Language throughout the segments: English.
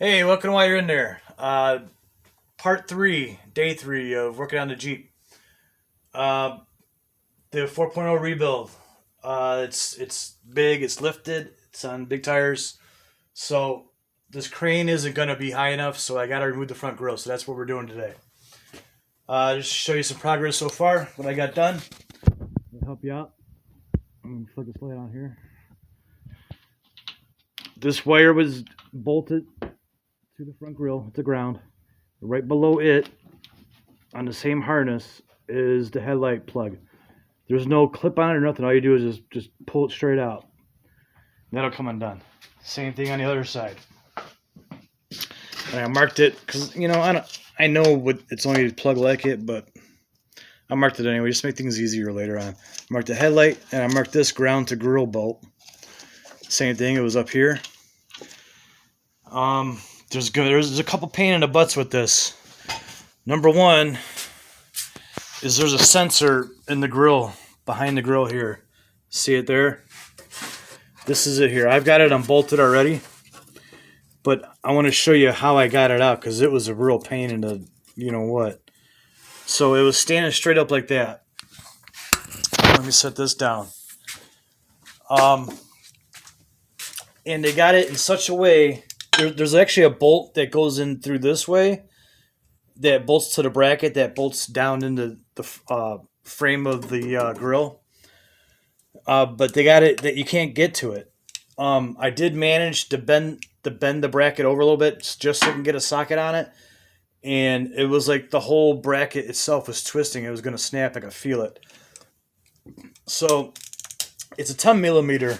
Hey, welcome while you're in there. Part three, day three of working on the Jeep. Uh, the 4.0 rebuild. It's big. It's lifted. It's on big tires. So this crane isn't going to be high enough. So I got to remove the front grille. So that's what we're doing today. Just to show you some progress so far. What I got done. To help you out. I'm gonna flick this light on here. This wire was bolted to the front grille at the ground. Right below it, on the same harness, is the headlight plug. There's no clip on it or nothing. All you do is just pull it straight out. That'll come undone. Same thing on the other side. And I marked it because I know what it's only a plug like it, but I marked it anyway. Just to make things easier later on. I marked the headlight and I marked this ground to grill bolt. Same thing. It was up here. There's a couple pain in the butts with this. Number one is there's a sensor in the grill, behind the grill here. See it there? This is it here. I've got it unbolted already, but I want to show you how I got it out because it was a real pain in the you-know-what. So it was standing straight up like that. Let me set this down. And they got it in such a way. There's actually a bolt that goes in through this way that bolts to the bracket that bolts down into the frame of the grill. But they got it that you can't get to it. I did manage to bend the bracket over a little bit just so I can get a socket on it. And it was like the whole bracket itself was twisting. It was going to snap. I could feel it. So it's a 10 millimeter.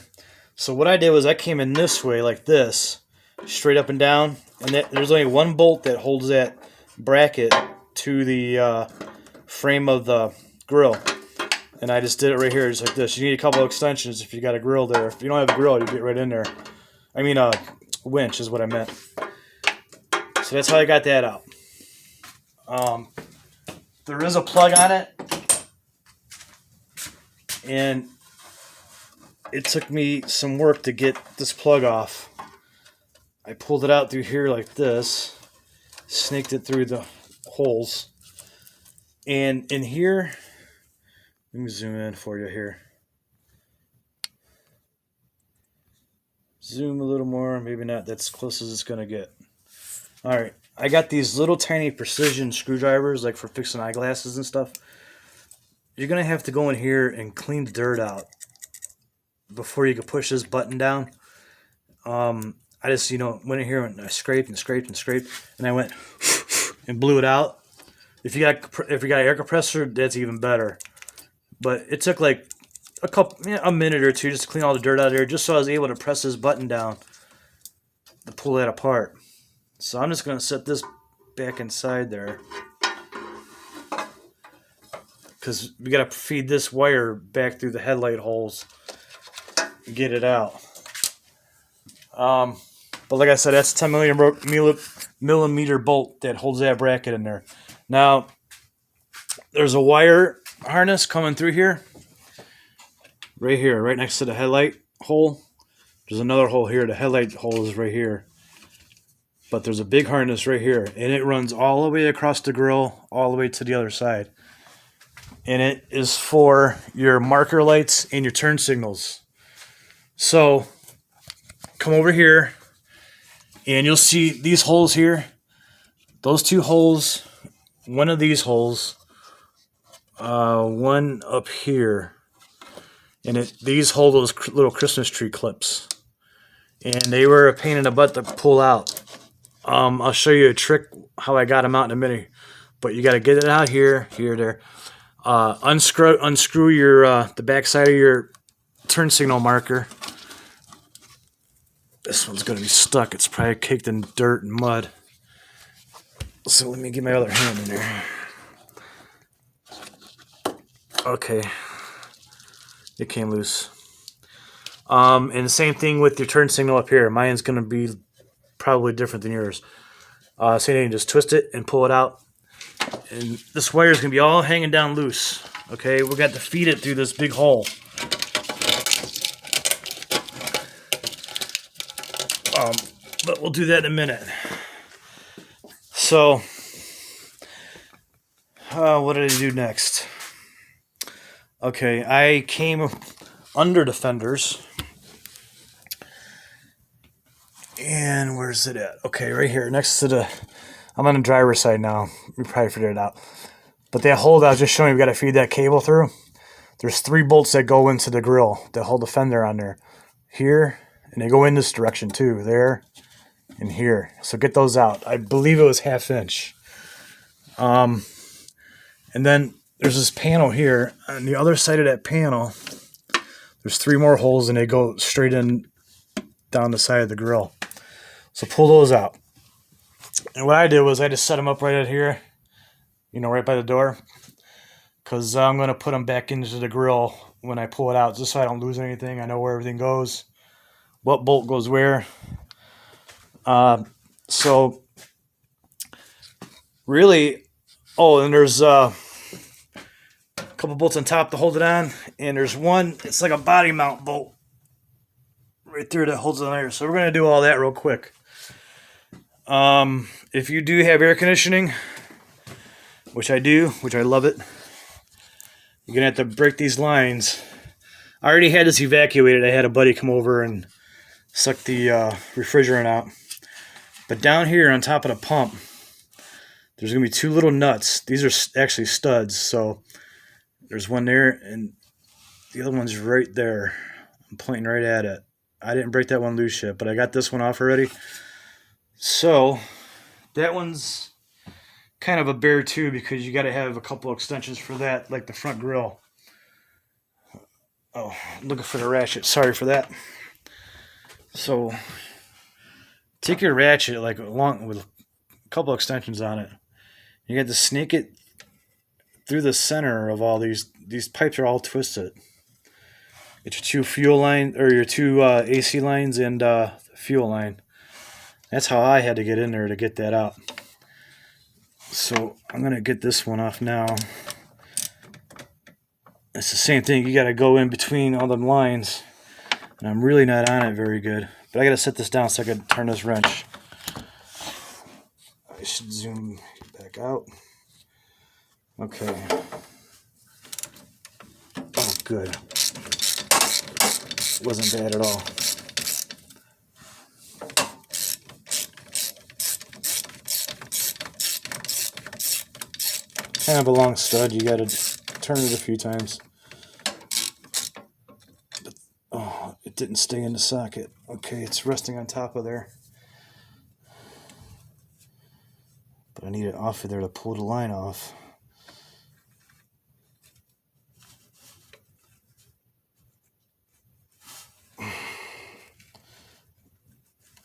So what I did was I came in this way like this, straight up and down. And there's only one bolt that holds that bracket to the frame of the grill. And I just did it right here just like this. You need a couple of extensions if you got a grill there. If you don't have a grill, you get right in there. I mean a winch is what I meant. So that's how I got that out. There is a plug on it. And it took me some work to get this plug off. I pulled it out through here like this, snaked it through the holes. And in here, let me zoom in for you here. Zoom a little more, maybe not. That's as close as it's going to get. All right, I got these little tiny precision screwdrivers, like for fixing eyeglasses and stuff. You're going to have to go in here and clean the dirt out before you can push this button down. I just, went in here and I scraped and scraped and scraped, and I went and blew it out. If you got an air compressor, that's even better. But it took like a minute or two just to clean all the dirt out of there, just so I was able to press this button down to pull that apart. So I'm just going to set this back inside there, because we got to feed this wire back through the headlight holes and get it out. But like I said, that's a 10 millimeter bolt that holds that bracket in there. Now, there's a wire harness coming through here. Right here, right next to the headlight hole. There's another hole here. The headlight hole is right here. But there's a big harness right here. And it runs all the way across the grill, all the way to the other side. And it is for your marker lights and your turn signals. So, come over here. And you'll see these holes here. Those two holes. One of these holes. One up here. And these hold those little Christmas tree clips. And they were a pain in the butt to pull out. I'll show you a trick how I got them out in a minute. But you got to get it out here, there. Unscrew your the back side of your turn signal marker. This one's going to be stuck. It's probably caked in dirt and mud. So let me get my other hand in there. Okay. It came loose. And the same thing with your turn signal up here. Mine's going to be probably different than yours. Same thing, just twist it and pull it out. And this wire is going to be all hanging down loose. Okay, we got to feed it through this big hole. but we'll do that in a minute. So, what did I do next? Okay, I came under the fenders. And where's it at? Okay, right here, next to the... I'm on the driver's side now. We probably figured it out. But that hole that I was just showing you, we got to feed that cable through. There's 3 bolts that go into the grill that hold the fender on there. Here, and they go in this direction too. There, and here. So get those out. I believe it was 1/2 inch. And then there's this panel here. On the other side of that panel, there's 3 more holes, and they go straight in down the side of the grill. So pull those out. And what I did was I just set them up right out here, right by the door, because I'm going to put them back into the grill when I pull it out, just so I don't lose anything. I know where everything goes, what bolt goes where. So really, and there's a couple bolts on top to hold it on, and there's one, it's like a body mount bolt right there that holds it on there. So we're going to do all that real quick. If you do have air conditioning, which I do, which I love it, you're going to have to break these lines. I already had this evacuated. I had a buddy come over and suck the refrigerant out. But down here on top of the pump, there's going to be 2 little nuts. These are actually studs. So there's one there, and the other one's right there. I'm pointing right at it. I didn't break that one loose yet, but I got this one off already. So that one's kind of a bear too, because you got to have a couple extensions for that, like the front grill. Oh, looking for the ratchet. Sorry for that. So take your ratchet, like along with a couple extensions on it. You got to snake it through the center of all these. These pipes are all twisted. Get your 2 fuel line, or your 2 AC lines and fuel line. That's how I had to get in there to get that out. So I'm going to get this one off now. It's the same thing. You got to go in between all them lines. And I'm really not on it very good. But I got to set this down so I can turn this wrench. I should zoom back out. Okay. Oh, good. Wasn't bad at all. Kind of a long stud. You got to turn it a few times. But, it didn't stay in the socket. Okay, it's resting on top of there. But I need it off of there to pull the line off.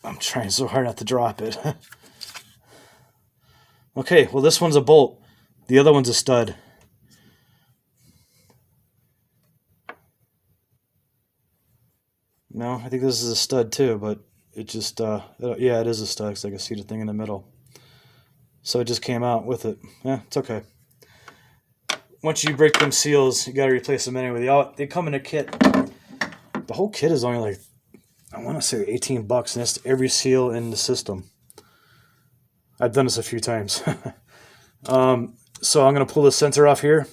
I'm trying so hard not to drop it. Okay, well, this one's a bolt. The other one's a stud. No, I think this is a stud too, but it just, yeah, it is a stud because I can see the thing in the middle. So it just came out with it. Yeah, it's okay. Once you break them seals, you got to replace them anyway. They come in a kit. The whole kit is only like, I want to say $18, and that's every seal in the system. I've done this a few times. So I'm going to pull the sensor off here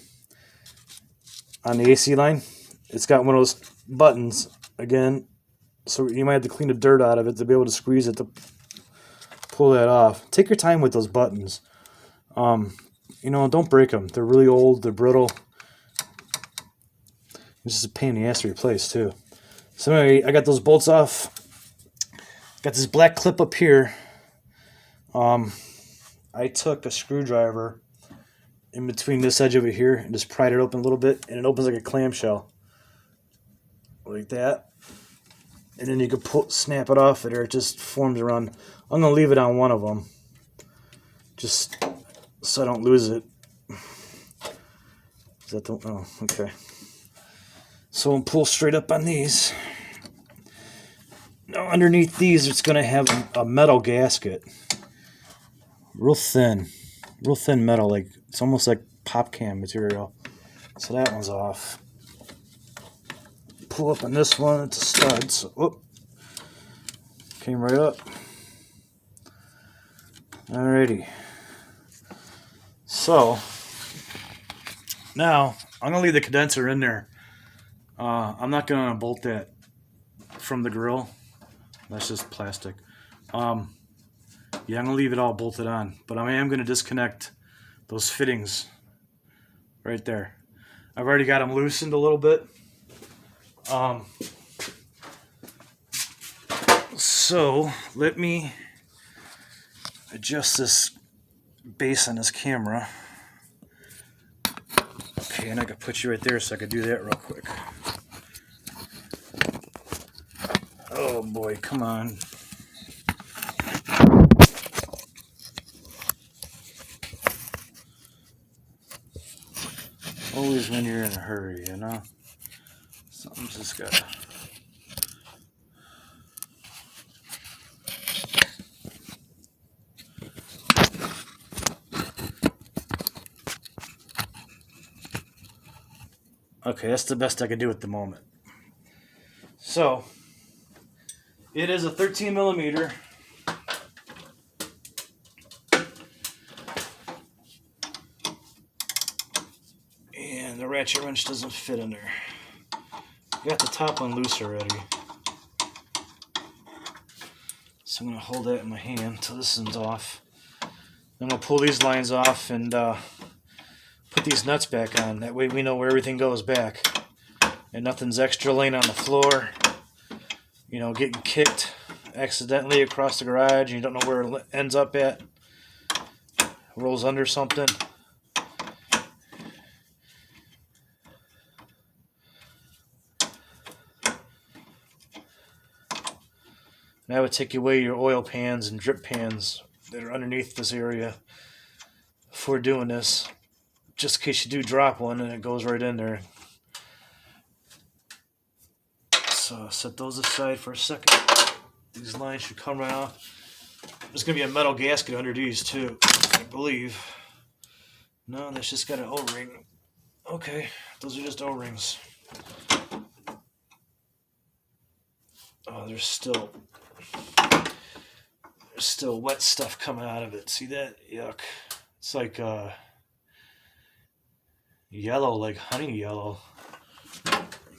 on the AC line. It's got one of those buttons, again, so you might have to clean the dirt out of it to be able to squeeze it to pull that off. Take your time with those buttons. Don't break them. They're really old. They're brittle. This is a pain in the ass to replace, too. So anyway, I got those bolts off. Got this black clip up here. I took a screwdriver in between this edge over here and just pried it open a little bit, and it opens like a clamshell. Like that. And then you can snap it off there. It just forms around. I'm going to leave it on one of them, just so I don't lose it. Is that the... Oh, okay. So I'll pull straight up on these. Now underneath these, it's going to have a metal gasket. Real thin metal, like it's almost like pop can material. So that one's off. Pull up on this one, it's a stud. So, whoop, came right up. Alrighty. So now I'm gonna leave the condenser in there. I'm not gonna bolt that from the grill. That's just plastic. Yeah, I'm gonna leave it all bolted on, but I am gonna disconnect those fittings right there. I've already got them loosened a little bit. So let me adjust this base on this camera. Okay, and I could put you right there so I could do that real quick. Oh boy, come on. Always when you're in a hurry, you know? Something's just gotta... Okay, that's the best I can do at the moment. So, it is a 13 millimeter. And the ratchet wrench doesn't fit in there. Got the top one loose already. So I'm going to hold that in my hand until this is off. Then I'll pull these lines off and put these nuts back on. That way we know where everything goes back. And nothing's extra laying on the floor. You know, getting kicked accidentally across the garage and you don't know where it ends up at. Rolls under something. And I would take away your oil pans and drip pans that are underneath this area before doing this, just in case you do drop one and it goes right in there. So set those aside for a second. These lines should come right off. There's going to be a metal gasket under these too, I believe. No, that's just got an O-ring. Okay, those are just O-rings. Oh, there's still wet stuff coming out of it. See that? Yuck. It's like yellow, like honey yellow.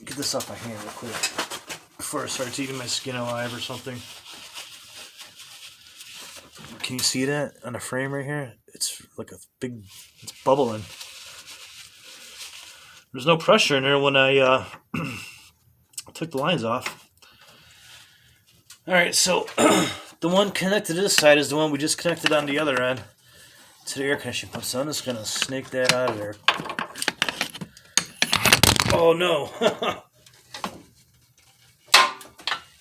Get this off my hand real quick before I start eating my skin alive or something. Can you see that on the frame right here? It's like a big, it's bubbling. There's no pressure in there when I took the lines off. Alright, so the one connected to this side is the one we just connected on the other end to the air conditioning pump. So I'm just going to snake that out of there. Oh no.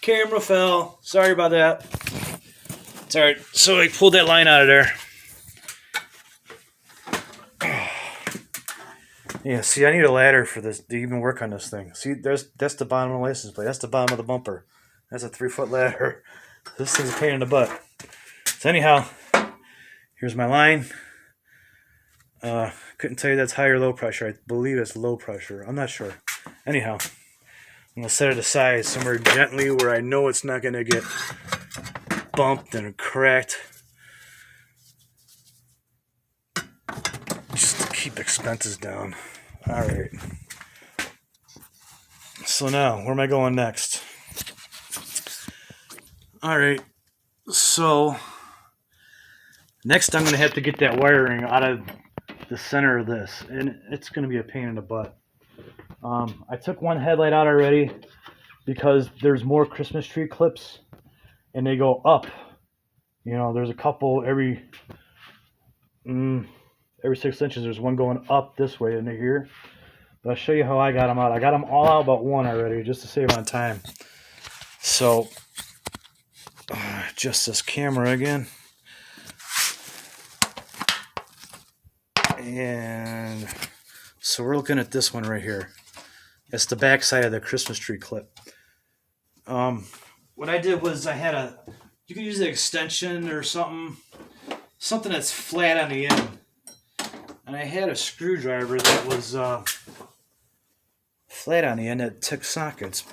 Camera fell. Sorry about that. It's alright. So I pulled that line out of there. Yeah, see, I need a ladder for this to even work on this thing. See, that's the bottom of the license plate. That's the bottom of the bumper. That's a 3-foot ladder. This thing's a pain in the butt. So anyhow, here's my line. Couldn't tell you that's high or low pressure. I believe it's low pressure. I'm not sure. Anyhow, I'm going to set it aside somewhere gently where I know it's not going to get bumped and cracked. Just to keep expenses down. Alright. So now, where am I going next? Alright. So, next I'm going to have to get that wiring out of the center of this. And it's going to be a pain in the butt. I took one headlight out already because there's more Christmas tree clips and they go up. You know, there's a couple every 6 inches. There's one going up this way into here. But I'll show you how I got them out. I got them all out but one already just to save on time. So, just this camera again. And so we're looking at this one right here. That's the back side of the Christmas tree clip. What I did was you could use an extension or something that's flat on the end. And I had a screwdriver that was flat on the end that took sockets.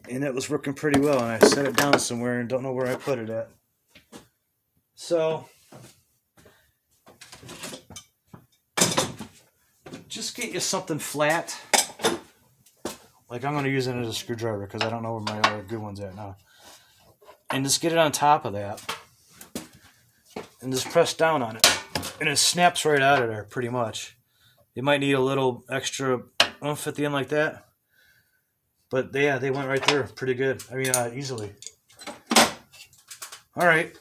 And it was working pretty well. And I set it down somewhere and don't know where I put it at. So just get you something flat. Like I'm going to use it as a screwdriver because I don't know where my other good one's at now. And just get it on top of that. And just press down on it. And it snaps right out of there pretty much. You might need a little extra oomph at the end like that. But yeah, they went right there pretty good. I mean, easily. All right.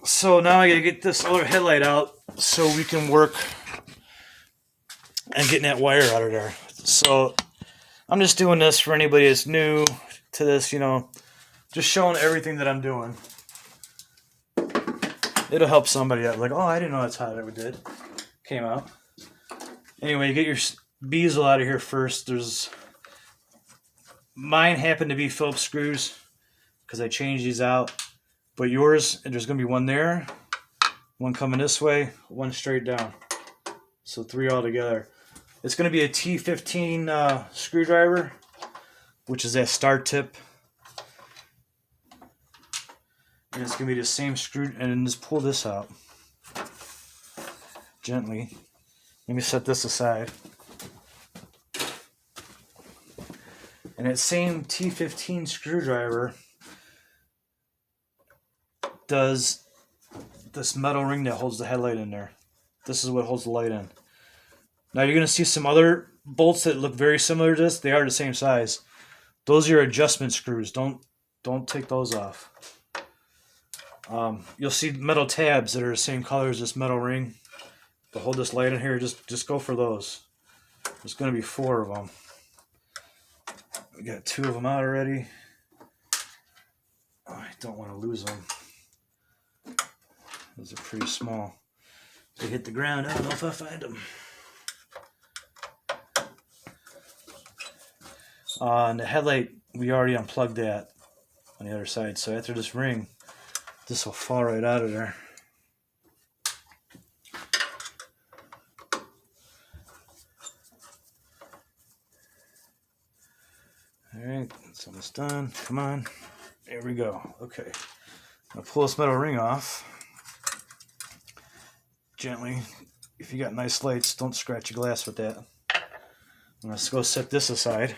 So now I got to get this other headlight out so we can work and getting that wire out of there. So I'm just doing this for anybody that's new to this, you know, just showing everything that I'm doing. It'll help somebody out. Like, oh, I didn't know that's how it did. Came out. Anyway, you get your bezel out of here first. Mine happen to be Phillips screws because I changed these out. But yours, there's going to be one there, one coming this way, one straight down. So 3 all together. It's going to be a T15 screwdriver, which is that star tip. And it's going to be the same screw. And then just pull this out gently. Let me set this aside. And that same T15 screwdriver does this metal ring that holds the headlight in there. This is what holds the light in. Now you're going to see some other bolts that look very similar to this. They are the same size. Those are your adjustment screws. Don't take those off. You'll see metal tabs that are the same color as this metal ring to hold this light in here. Just go for those. There's going to be 4 of them. We got 2 of them out already. Oh, I don't want to lose them. Those are pretty small. They hit the ground. I don't know if I find them. And the headlight, we already unplugged that on the other side. So after this ring, this will fall right out of there. Alright, it's almost done. Come on. There we go. Okay. I'm going to pull this metal ring off. Gently. If you got nice lights, don't scratch your glass with that. Let's go set this aside.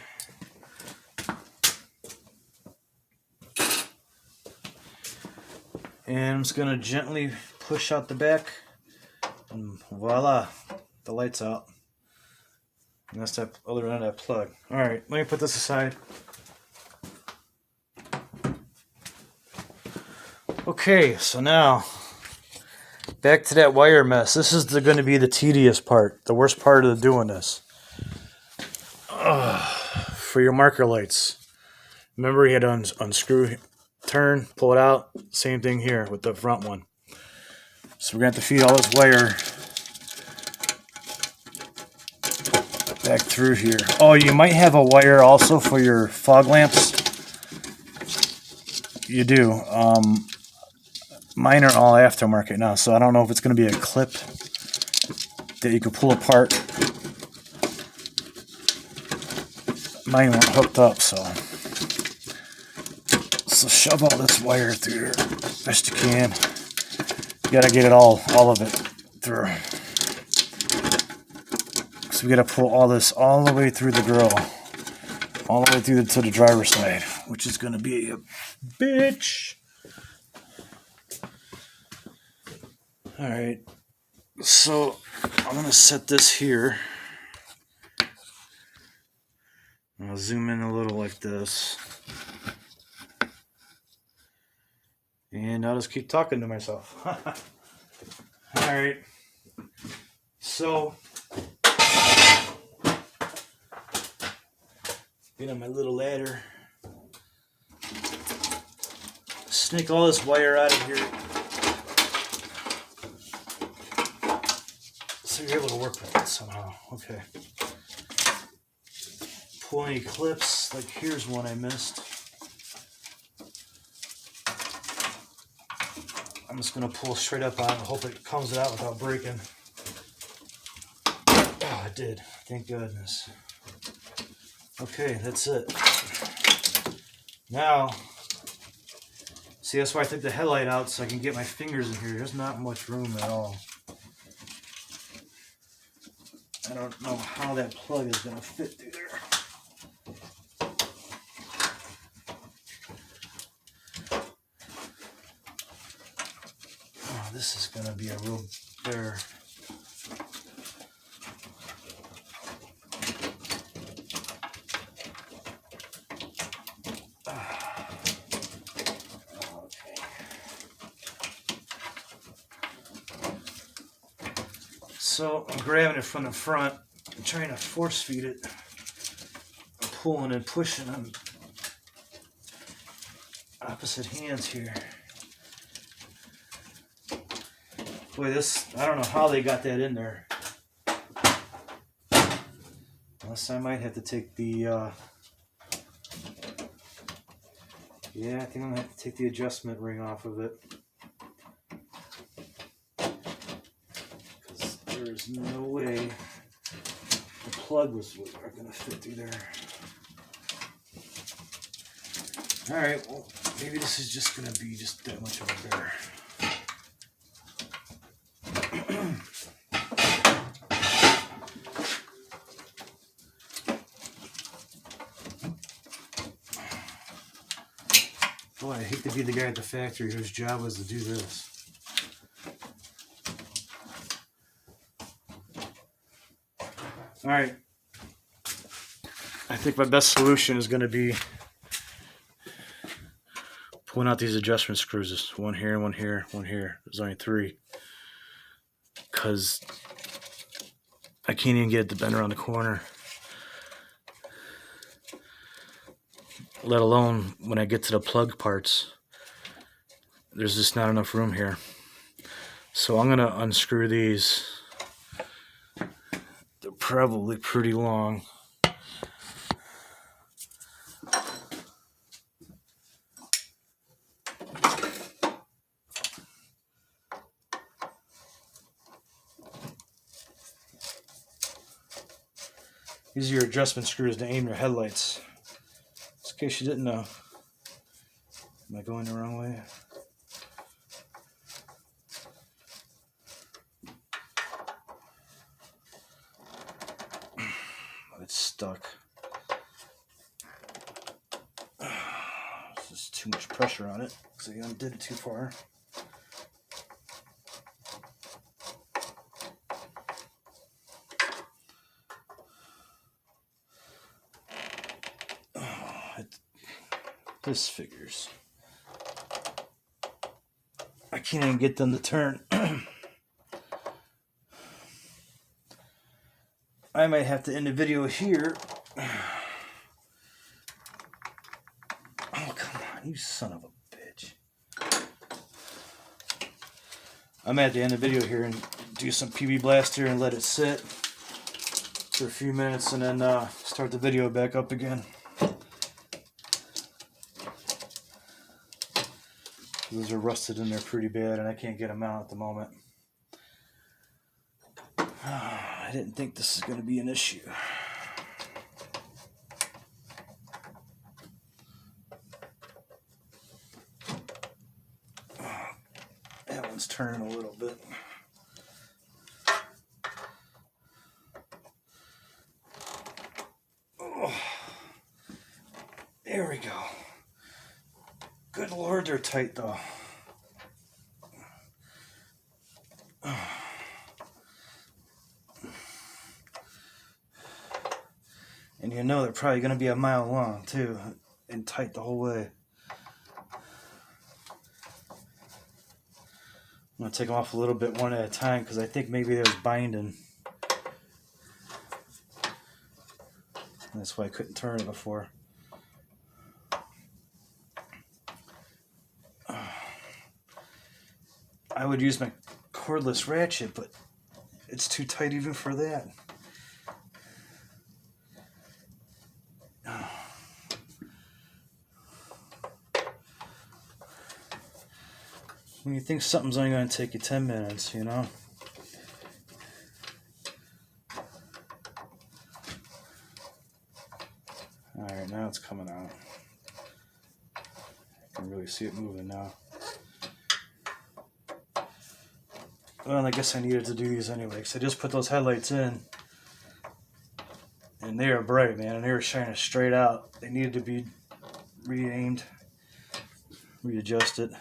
And I'm just going to gently push out the back. And voila, the light's out. And that's that other end of that plug. Alright, let me put this aside. Okay, so now, back to that wire mess. This is going to be the tedious part, the worst part of doing this. For your marker lights. Remember, you had to unscrew, turn, pull it out. Same thing here with the front one. So we're going to have to feed all this wire back through here. Oh, you might have a wire also for your fog lamps. You do. Mine are all aftermarket now, so I don't know if it's going to be a clip that you can pull apart. Mine weren't hooked up, so shove all this wire through here best you can. You gotta get it all of it through. So we gotta pull all this all the way through the grill, all the way through to the driver's side, which is gonna be a bitch. All right, so I'm gonna set this here. I'll zoom in a little like this. And I'll just keep talking to myself. Alright. So, get on my little ladder. Snake all this wire out of here. So you're able to work with it somehow. Okay. Pull any clips. Like here's one I missed. I'm just going to pull straight up on it and hope it comes out without breaking. Oh, it did. Thank goodness. Okay, that's it. Now, see, that's why I took the headlight out so I can get my fingers in here. There's not much room at all. I don't know how that plug is going to fit through there. Oh, this is going to be a real bear. So I'm grabbing it from the front and trying to force feed it. I'm pulling and pushing on opposite hands here. Boy, this, I don't know how they got that in there. Unless I might have to take the, yeah, I think I'm going to have to take the adjustment ring off of it. Because there's no way the plug was going to fit through there. Alright, well, maybe this is just going to be just that much of a bear. Boy, I hate to be the guy at the factory whose job was to do this. Alright. I think my best solution is going to be pulling out these adjustment screws. One here, one here, one here. There's only 3. Because I can't even get it to bend around the corner. Let alone when I get to the plug parts. There's just not enough room here. So I'm going to unscrew these. They're probably pretty long. These are your adjustment screws to aim your headlights. Just in case you didn't know. Am I going the wrong way? It's stuck. This is too much pressure on it, so I undid it too far. This figures. I can't even get them to turn. I might have to end the video here. Oh, come on, you son of a bitch. I'm at the end of the video here and do some PB Blaster and let it sit for a few minutes and then start the video back up again. Those are rusted in there pretty bad and I can't get them out at the moment. I didn't think this is going to be an issue. That one's turning a little bit. Oh, there we go. Good Lord, they're tight though. And you know they're probably going to be a mile long too, and tight the whole way. I'm going to take them off a little bit one at a time because I think maybe there's binding. That's why I couldn't turn it before. I would use my cordless ratchet, but it's too tight even for that. When you think something's only going to take you 10 minutes, you know? Alright, now it's coming out. I can really see it moving now. Well, I guess I needed to do these anyway, because I just put those headlights in And they were bright, man, and they were shining straight out. They needed to be re-aimed, readjusted.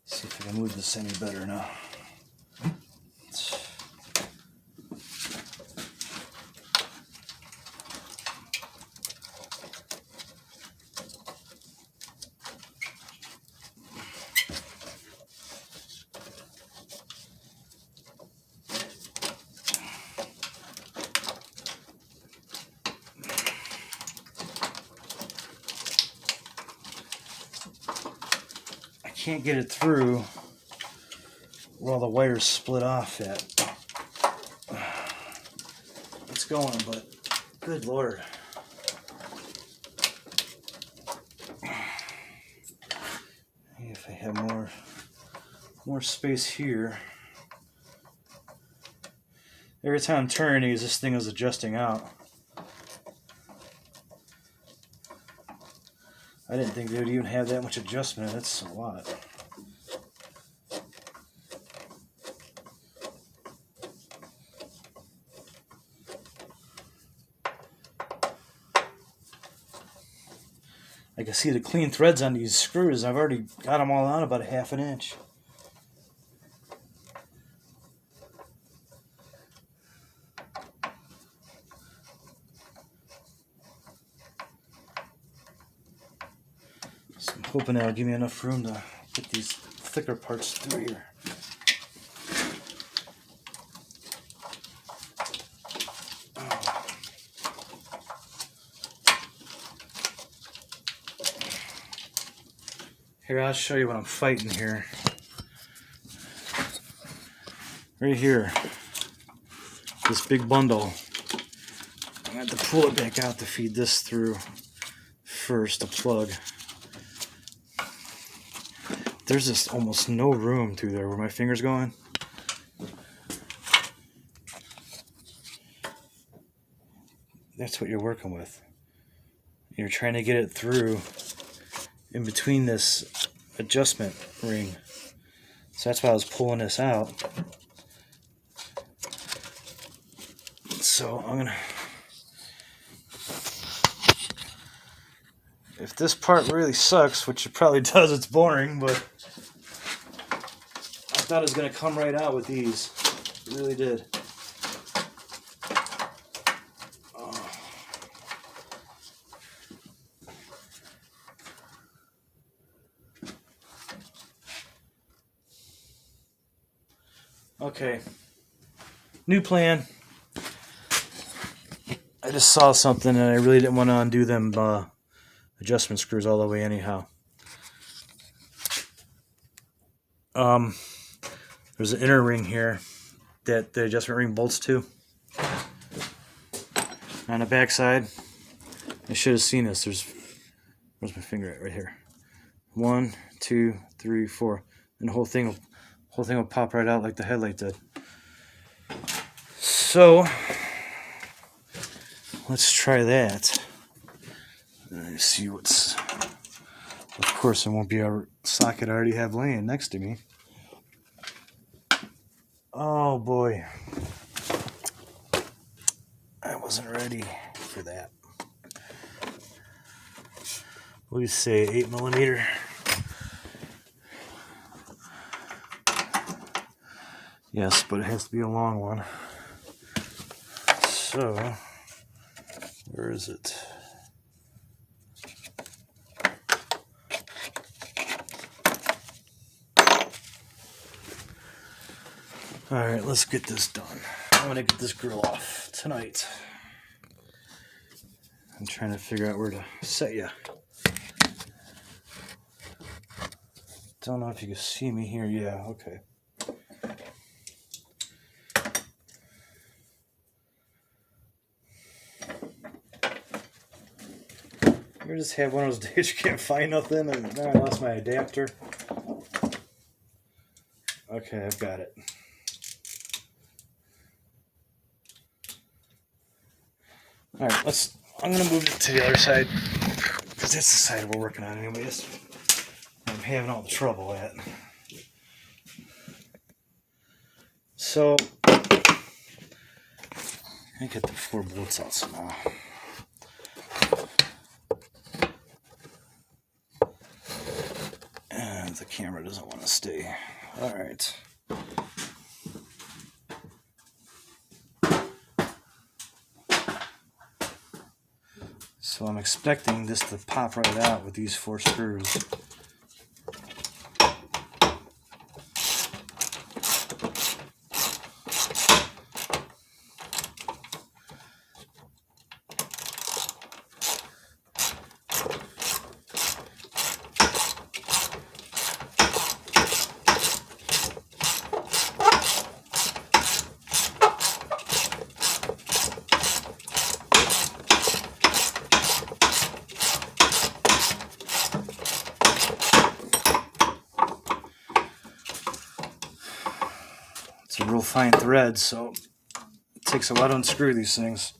See if I can move this any better now. Can't get it through where all the wires split off at. It's going, but good Lord. If I have more space here. Every time I'm turning these, this thing is adjusting out. I didn't think they would even have that much adjustment. That's a lot. I can see the clean threads on these screws. I've already got them all out about a ½ an inch. So I'm hoping that'll give me enough room to get these thicker parts through here. Here, I'll show you what I'm fighting here. Right here, this big bundle. I have to pull it back out to feed this through first, a plug. There's just almost no room through there where my finger's going. That's what you're working with. You're trying to get it through in between this adjustment ring. So that's why I was pulling this out. So I'm gonna, if this part really sucks, which it probably does, it's boring, but I thought it was gonna come right out with these. It really did. Okay, new plan. I just saw something and I really didn't want to undo them adjustment screws all the way anyhow. There's an inner ring here that the adjustment ring bolts to. On the back side, I should have seen this. Where's my finger at? Right here. 1, 2, 3, 4, and the whole thing will pop right out like the headlight did. So let's try that. Let's see what's. Of course, it won't be a socket I already have laying next to me. Oh boy, I wasn't ready for that. What do you say, 8mm? Yes, but it has to be a long one. So, where is it? Alright, let's get this done. I'm going to get this grill off tonight. I'm trying to figure out where to set you. Don't know if you can see me here. Yeah, okay. You just have one of those days you can't find nothing and then I lost my adapter. Okay, I've got it. Alright, I'm gonna move it to the other side because because that's the side we're working on anyways. I'm having all the trouble at. So I get the 4 bolts out somehow. And the camera doesn't want to stay. All right. So I'm expecting this to pop right out with these 4 screws. It's a real fine thread, so it takes a lot to unscrew these things.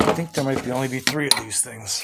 I think there might only be 3 of these things.